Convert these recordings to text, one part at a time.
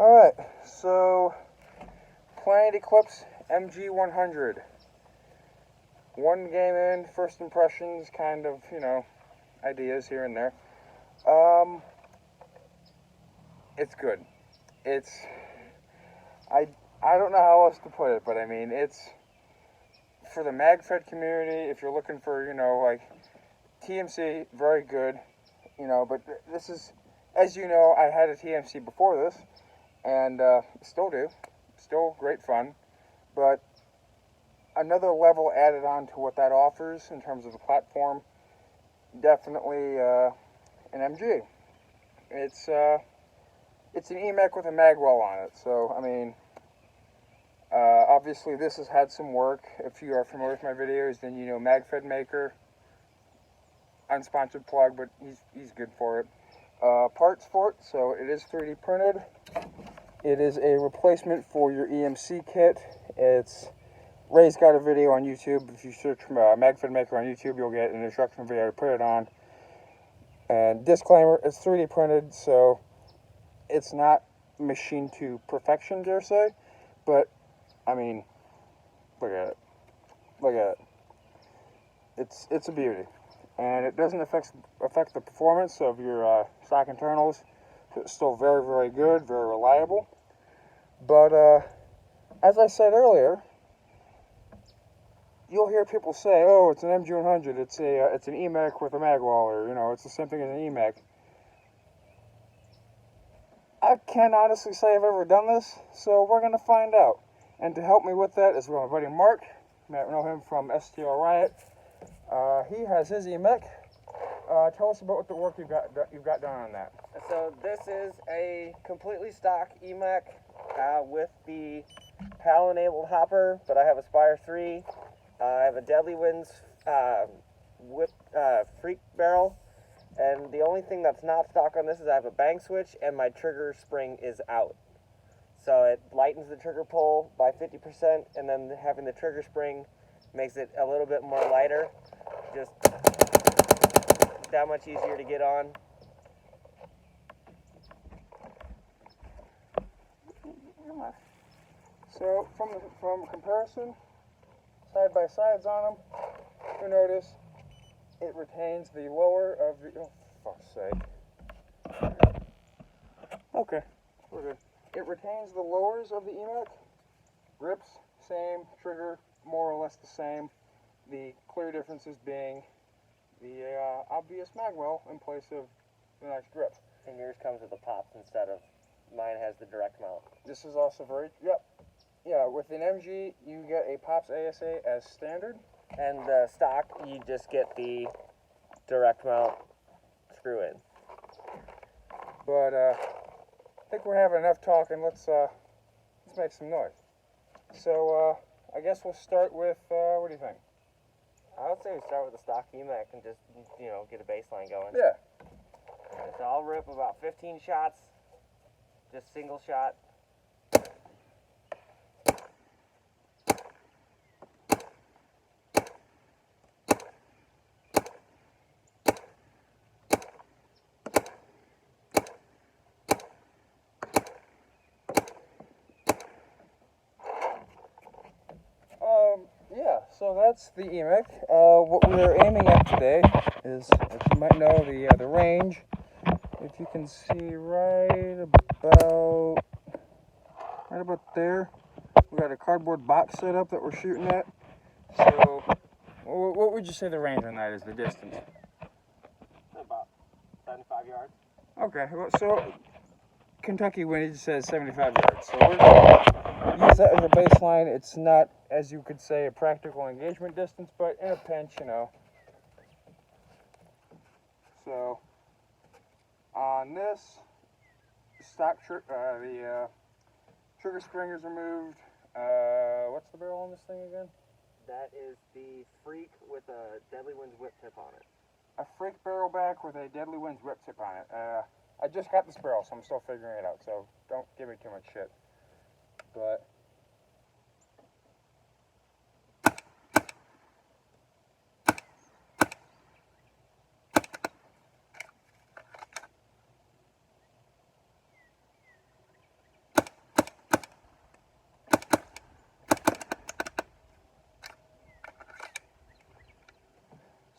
Alright, so Planet Eclipse MG100. One game in, first impressions, kind of, ideas here and there. It's good. I don't know how else to put it, but I mean, it's for the MagFed community. If you're looking for, like TMC, very good, but this is, as you know, I had a TMC before this, and still do, still great fun, but another level added on to what that offers in terms of the platform. Definitely an MG. It's an EMEK with a magwell on it, so I mean, obviously this has had some work. If you are familiar with my videos, then you know MagFed Maker. Unsponsored plug, but he's good for it. Parts for it, so it is 3D printed. It is a replacement for your EMC kit. Ray's got a video on YouTube. If you search MagFed Maker on YouTube, you'll get an instruction video to put it on. And disclaimer, it's 3D printed, so it's not machined to perfection, dare say. But, I mean, look at it. Look at it. It's a beauty. And it doesn't affect the performance of your stock internals. It's still very, very good, very reliable. But, as I said earlier, you'll hear people say, oh, it's an MG100, it's an EMEK with a magwell, or, it's the same thing as an EMEK. I can't honestly say I've ever done this, so we're going to find out. And to help me with that is my buddy Mark. You might know him from STL Riot. He has his EMEK. Tell us about what the work you've got done on that. So this is a completely stock EMEK with the PAL-enabled hopper, but I have a Spire 3. I have a Deadly Winds freak barrel, and the only thing that's not stock on this is I have a bang switch and my trigger spring is out. So it lightens the trigger pull by 50%, and then having the trigger spring makes it a little bit more lighter. Just that much easier to get on. So from comparison, side by sides on them, you'll notice it retains the lower of the, oh fuck's sake. Okay, we're good. It retains the lowers of the EMEK. Grips, same. Trigger, more or less the same. The clear differences being the obvious magwell in place of the nice grip. And yours comes with the pops instead of mine has the direct mount. This is also yeah, with an MG, you get a Pops ASA as standard. And the stock, you just get the direct mount screw in. But I think we're having enough talking. Let's make some noise. So I guess we'll start with what do you think? I would say we start with the stock EMEK and just get a baseline going. Yeah. So I'll rip about 15 shots, just single shot. Yeah, so that's the EMEK. What we're aiming at today is, as you might know, the range. If you can see right about there, we got a cardboard box set up that we're shooting at. So, what would you say the range on that is, the distance? About 75 yards. Okay, well, so Kentucky windage says 75 yards. So we're going to use that as a baseline. It's not, as you could say, a practical engagement distance, but in a pinch, So on this, the trigger spring is removed. What's the barrel on this thing again? That is the Freak with a Deadly Winds whip tip on it. A Freak barrel back with a Deadly Winds whip tip on it. I just got this barrel, so I'm still figuring it out, so don't give me too much shit. But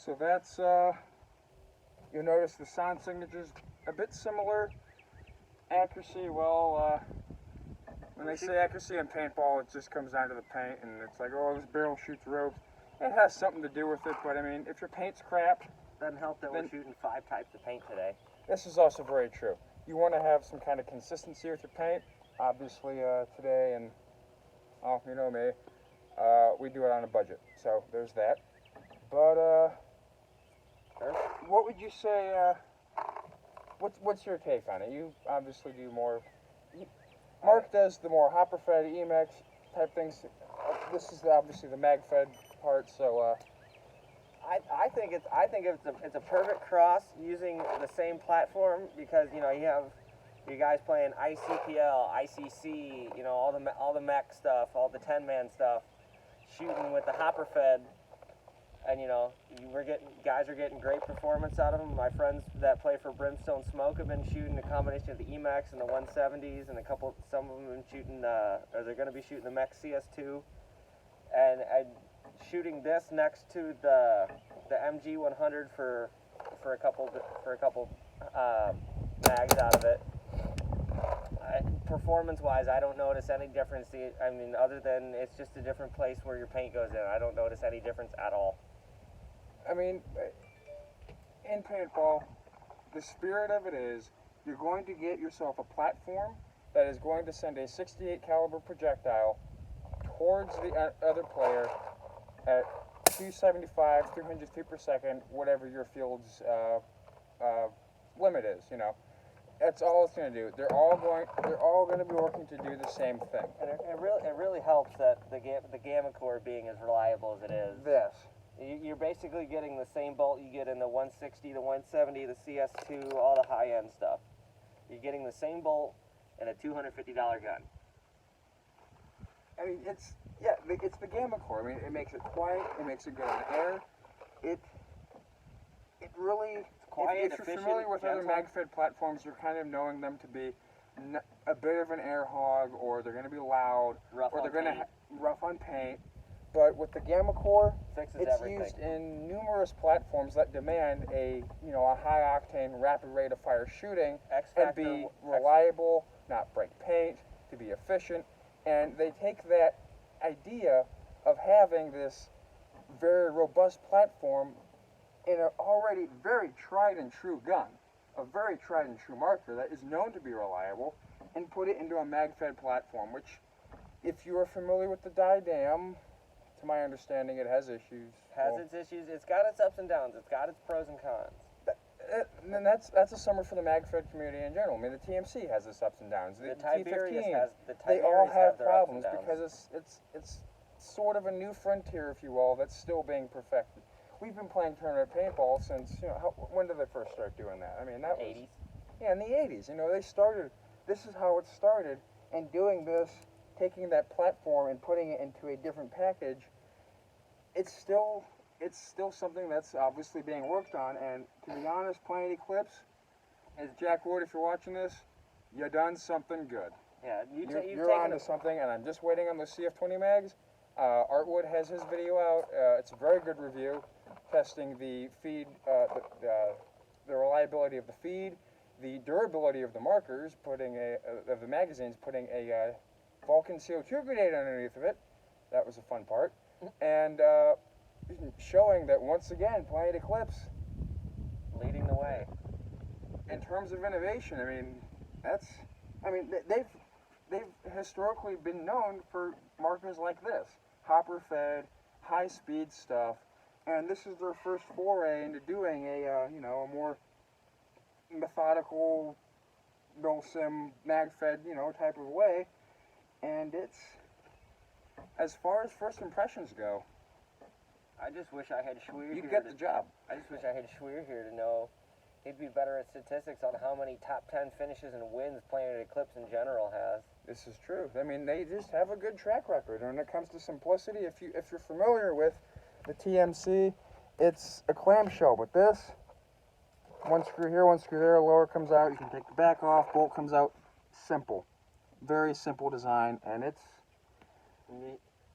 So that's, you'll notice the sound signature's a bit similar. Accuracy, well, when they say accuracy in paintball, it just comes down to the paint, and it's like, oh, this barrel shoots ropes. It has something to do with it, but I mean, if your paint's crap, doesn't help that we're shooting 5 types of paint today. This is also very true. You want to have some kind of consistency with your paint. Obviously, today, and oh, you know me, we do it on a budget, so there's that. But what would you say? What's your take on it? You obviously do more. Mark does the more hopper-fed EMEK type things. This is obviously the mag-fed part, so. I think it's a perfect cross using the same platform, because you have you guys playing ICPL, ICC, all the mech stuff, all the 10-man stuff, shooting with the hopper fed, and guys are getting great performance out of them. My friends that play for Brimstone Smoke have been shooting a combination of the EMEKs and the 170s, and some of them have been shooting or they're going to be shooting the mech CS2, and shooting this next to the MG100 for a couple mags out of it. Performance-wise, I don't notice any difference. I mean, other than it's just a different place where your paint goes in. I don't notice any difference at all. I mean, in paintball, the spirit of it is you're going to get yourself a platform that is going to send a 68 caliber projectile towards the other player at 275, 300 feet per second, whatever your field's limit is. That's all it's going to do. They're all going to be working to do the same thing. And it really helps that the Gamma Core being as reliable as it is. Yes. You're basically getting the same bolt you get in the 160, the 170, the CS2, all the high-end stuff. You're getting the same bolt and a $250 gun. I mean, it's the Gamma Core. I mean, it makes it quiet. It makes it good on air. It really. Quiet, if you're familiar with other mag-fed platforms, you're kind of knowing them to be a bit of an air hog, or they're going to be loud, or they're going to rough on paint. But with the Gamma Core, it's used in numerous platforms that demand a high octane, rapid rate of fire shooting, and be reliable, not break paint, to be efficient. And they take that idea of having this very robust platform in an already very tried and true gun, a very tried and true marker that is known to be reliable, and put it into a mag-fed platform, which, if you are familiar with the Dam, to my understanding, it has issues. Its issues. It's got its ups and downs. It's got its pros and cons. And that's a summer for the mag-fed community in general. I mean, the TMC has its ups and downs. The T15, they all have problems because it's sort of a new frontier, if you will, that's still being perfected. We've been playing tournament paintball since, when did they first start doing that? I mean, that was 80s. Yeah, in the 80s. They started. This is how it started, and doing this, taking that platform and putting it into a different package. It's still something that's obviously being worked on. And to be honest, playing Eclipse, as Jack Wood, if you're watching this, you done something good. Yeah, you're onto something, and I'm just waiting on the CF20 mags. Artwood has his video out. It's a very good review, testing the feed, the reliability of the feed, the durability of the markers, of the magazines, putting a Vulcan CO2 grenade underneath of it. That was a fun part. And showing that, once again, Planet Eclipse leading the way. In terms of innovation, they've historically been known for markers like this. Hopper-fed, high-speed stuff, and this is their first foray into doing a more methodical, mil-sim, mag-fed, type of way. And it's, as far as first impressions go, I just wish I had Schweer here. You get the job. I just wish I had Schweer here to know. He'd be better at statistics on how many top 10 finishes and wins Planet Eclipse in general has. This is true. I mean, they just have a good track record. And when it comes to simplicity, if you're familiar with the TMC, it's a clamshell. But this, one screw here, one screw there, lower comes out. You can take the back off, bolt comes out. Simple. Very simple design, and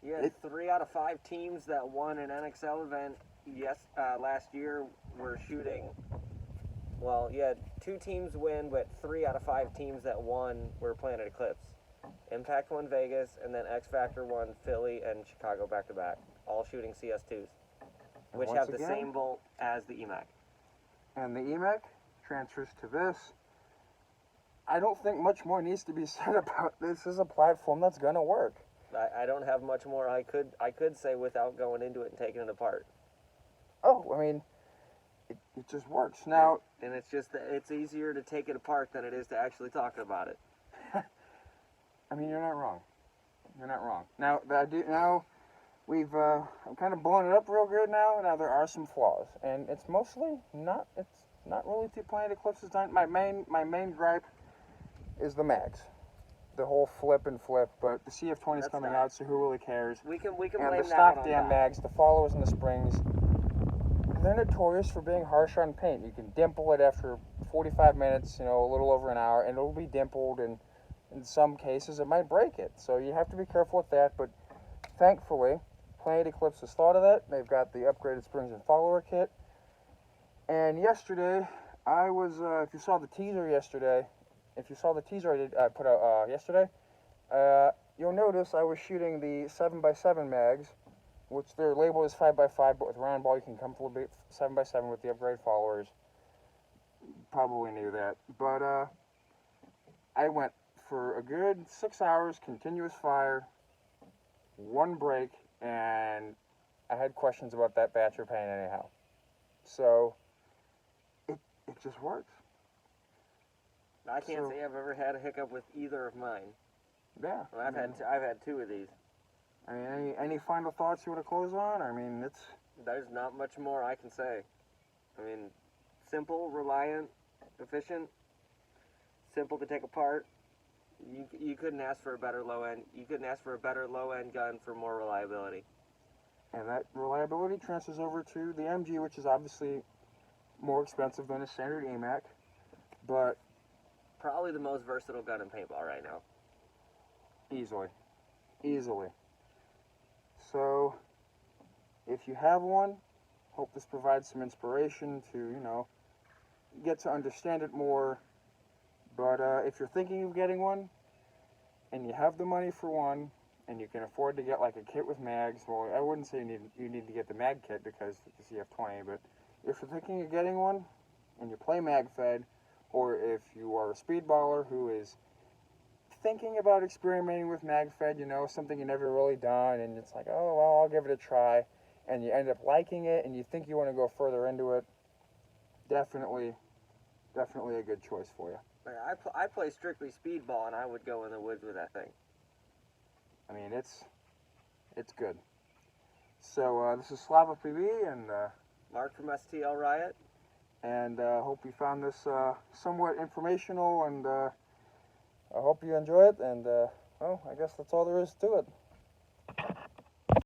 You had 3 out of 5 teams that won an NXL event Yes, last year we're shooting. Well, you had 2 teams win, but 3 out of 5 teams that won were playing at Eclipse. Impact won Vegas, and then X Factor won Philly and Chicago back to back, all shooting CS2s, which have the same bolt as the EMEK. And the EMEK transfers to this. I don't think much more needs to be said about this as a platform that's gonna work. I don't have much more I could say without going into it and taking it apart. Oh, I mean, it just works. Now, and it's just that it's easier to take it apart than it is to actually talk about it. I mean, you're not wrong. You're not wrong. Now, now we've I'm kind of blown it up real good now. Now there are some flaws, and it's mostly not. It's not really too plain. Eclipse is done. My main gripe is the mags. The whole flip and flip, but the CF20 is coming out, so who really cares? We can and blame the stock that damn mags, the followers and the springs, they're notorious for being harsh on paint. You can dimple it after 45 minutes, you know, a little over an hour, and it'll be dimpled, and in some cases it might break it. So you have to be careful with that, but thankfully, Planet Eclipse has thought of that. They've got the upgraded springs and follower kit. And yesterday, I was, if you saw the teaser yesterday, I put out yesterday, you'll notice I was shooting the 7x7 mags, which their label is 5x5, but with round ball you can comfortably be 7x7 with the upgrade followers. Probably knew that. But I went for a good 6 hours, continuous fire, one break, and I had questions about that batch of paint anyhow. So, it just works. I can't say I've ever had a hiccup with either of mine. Yeah. Well, I've had 2 of these. I mean, any final thoughts you want to close on? I mean, There's not much more I can say. I mean, simple, reliant, efficient, simple to take apart. You couldn't ask for a better low end. You couldn't ask for a better low end gun for more reliability. And that reliability transfers over to the MG, which is obviously more expensive than a standard EMEK, but probably the most versatile gun in paintball right now. Easily. So, if you have one, hope this provides some inspiration to, you know, get to understand it more. But if you're thinking of getting one, and you have the money for one, and you can afford to get like a kit with mags, well, I wouldn't say you need to get the mag kit because it's the CF20, but if you're thinking of getting one, and you play mag fed, or if you are a speedballer who is thinking about experimenting with mag fed, you know, something you've never really done, and it's like, oh, well, I'll give it a try, and you end up liking it, and you think you want to go further into it, definitely a good choice for you. I play strictly speedball, and I would go in the woods with that thing. I mean, it's good. So this is Slava PB and Mark from STL Riot. And hope you found this somewhat informational, and I hope you enjoy it. And well, I guess that's all there is to it.